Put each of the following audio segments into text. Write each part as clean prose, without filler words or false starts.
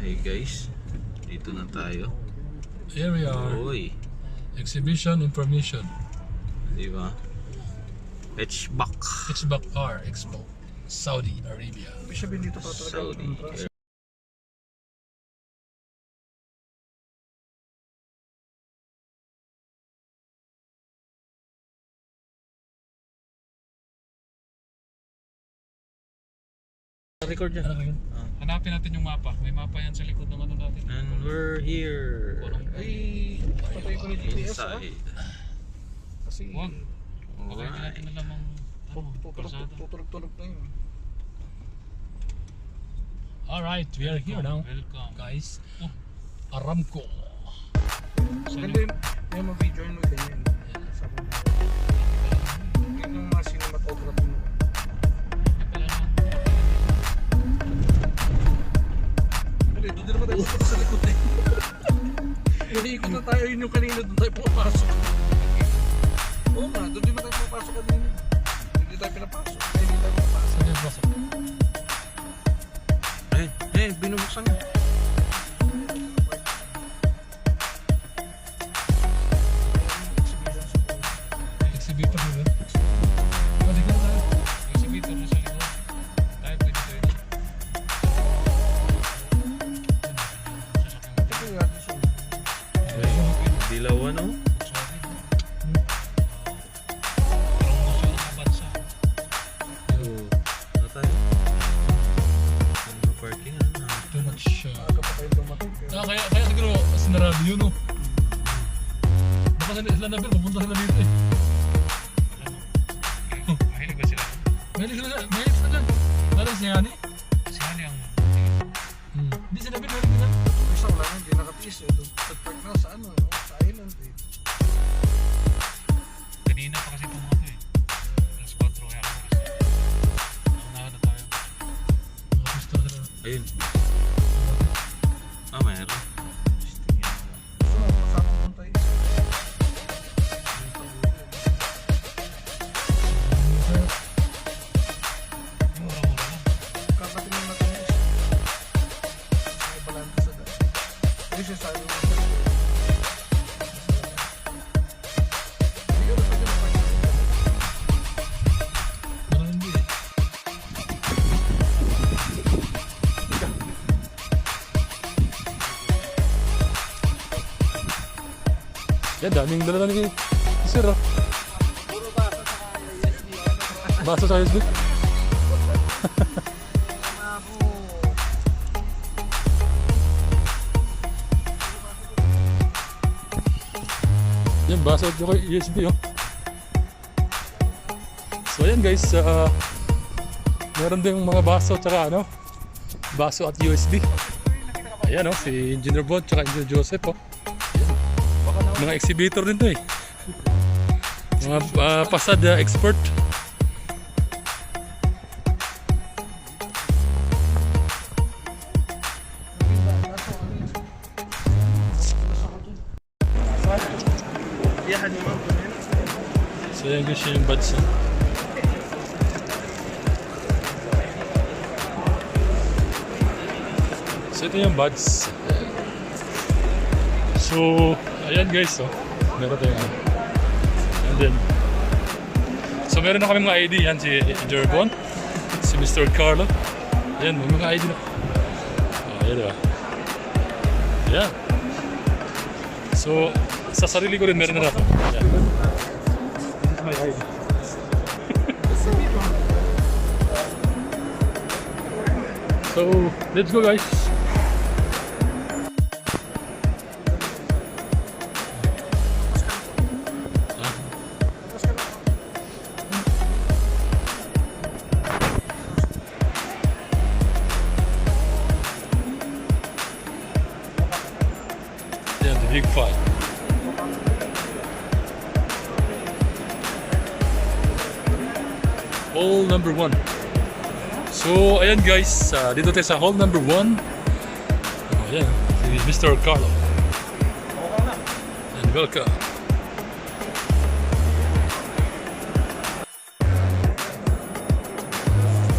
Hey guys, dito na tayo. Here we are. Oy, Exhibition information. di ba? HBAC. HBAC R Expo, Saudi Arabia. Ibig sabihin dito pa talaga Saudi. entrance. Record yan. Ano yun? Hanapin natin yung mapa. May mapa yan sa likod ng ano natin. And we're here. Ay, patay ko ni GPS ha. Inside. Kasi Wag. Bakit hindi natin alam ang kalsada. tuturog-turog na yun. Alright, we are here now. Welcome. Guys, Aramco. Maganda yung mga video yun, ganyan. Sabi mo. Yun yung mga cinematography mo. Hindi, doon din naman tayo sa likod eh. Ikot na tayo, yun yung kanina, doon tayo pumapasok. Oo nga, doon din naman tayo pumapasok kanina. Hindi tayo pinapasok. Ay, hindi tayo pumapasok. Saan yung pasok? Binubuksan mo. Exhibitor yun. Pwede ka na tayo. Exhibitor na sa likod. Tayo pwede tayo na. Ito ko yun, so, Dilaw ano? Ano tayo? Ano parking ano? Too much. aga pa tayo dumating. Kaya siguro sinarado yun, no? Baka sila na papunta sila dito eh. Mahilig ba sila? Mahilig sila dyan. Parang si Yani. Si Hani ang... Hindi sila mahilig sila. Isa wala na, hindi nakatiis eh. Nag-park na sa ano, sa island eh. Kanina pa kasi itong mga to eh. Alas 4 kaya ako oras. Unahan na tayo. Gusto na sila. Ayun. Mayroon. So, kasama mo tayo. Yung mura-mura lang. Kakatingin natin yun. May balance sa dati. Hindi siya sabi mo. Hindi ka na pwede mag-park. Parang hindi eh. Yan, daming dala ni Sir. Oh. Baso sa USB. Yan, baso at yung USB. Oh. So yan guys, meron din mga baso tsaka ano, baso at USB. Ayan oh, si Engineer Bond tsaka Engineer Joseph oh. Mga exhibitor din to eh. Mga pasad expert. So yan guys yung batch. So ito yung batch. So ayan guys, oh. Meron tayong and then so meron na kami mga ID. Yan si Jerbon, si Mr. Carlo. Ayan, may mga ID na. Ayan diba? Ayan. So sa sarili ko rin meron na ako. Ayan. May ID. So let's go guys. Yeah, the big five. Hall number 1. So, ayan guys, dito tayo sa hall number 1. Oh, ayan, si Mr. Carlo. And welcome.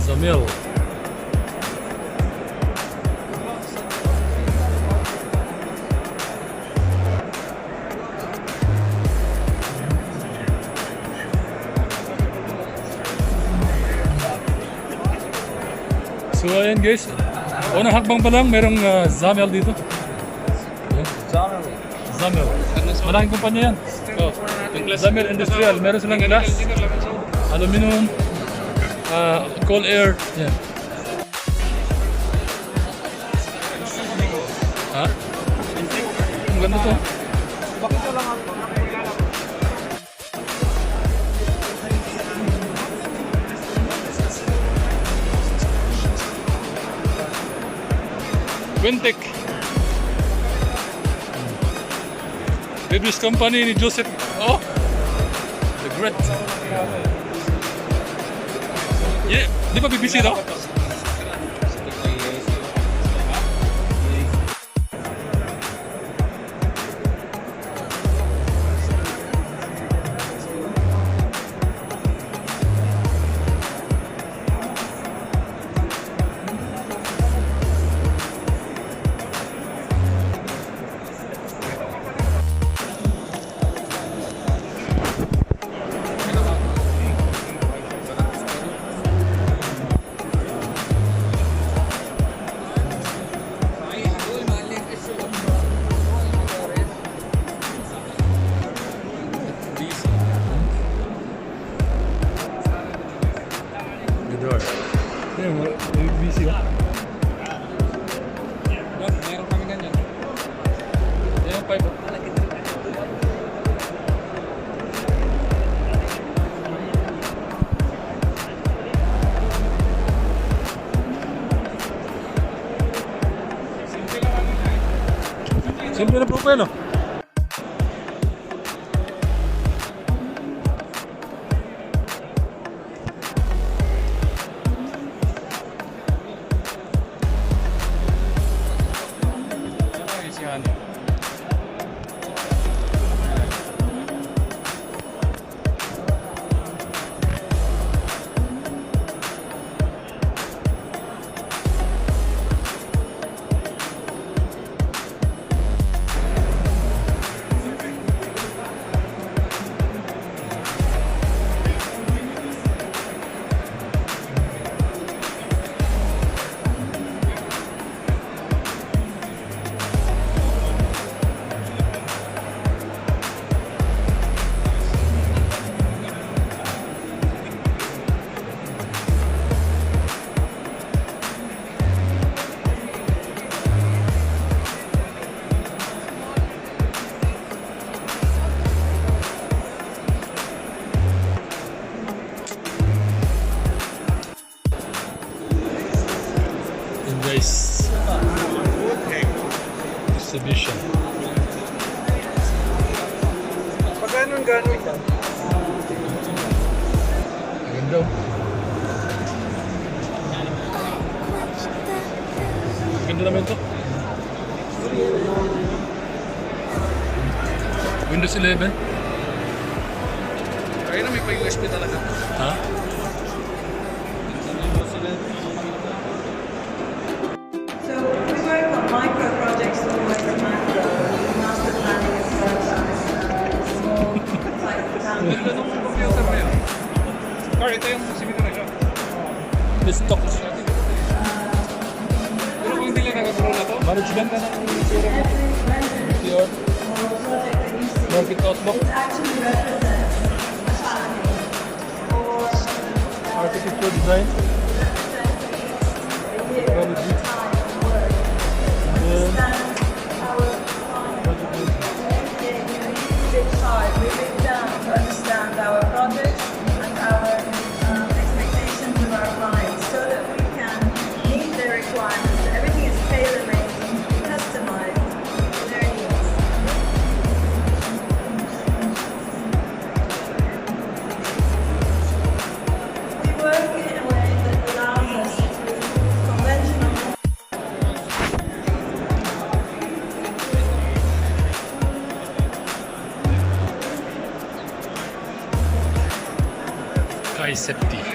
Zamil. ayan guys. Unang hakbang pa lang, merong Zamel dito. Zamel. Malaking kumpanya yan. Oh. Zamel Industrial. Meron silang glass, aluminum, cold air. Yan. Ha? Ang ganda to. Wintec. Previous company ni Joseph. Oh! The Great. Yeah, di ba BBC daw? Good door. Yeah, BBC. Meron kami ganyan. Yan, pipe. Simple na propelo. Guys, exhibition. Pagkano ang gano'n ito? Ganda. Ganda naman ito. Windows 11. Kaya na may pa-USB talaga. Ha? So we work on micro projects towards macro. Master planning is small type of town. Ganda nung computer na yun. Car, ito yung similar na siya. This stock. Pero kung hindi lang nakaguro na to, Management na ng Pure. Market outlook. It actually represents a challenge or Architecture design. Technology. time of work. Then, Understand our project management. it's hard. We break down to understand our projects and our expectations of our clients so that we can meet their requirements. Everything is tailor-made, customized to their needs. We work in a way that allows us to use conventional Kai Septi.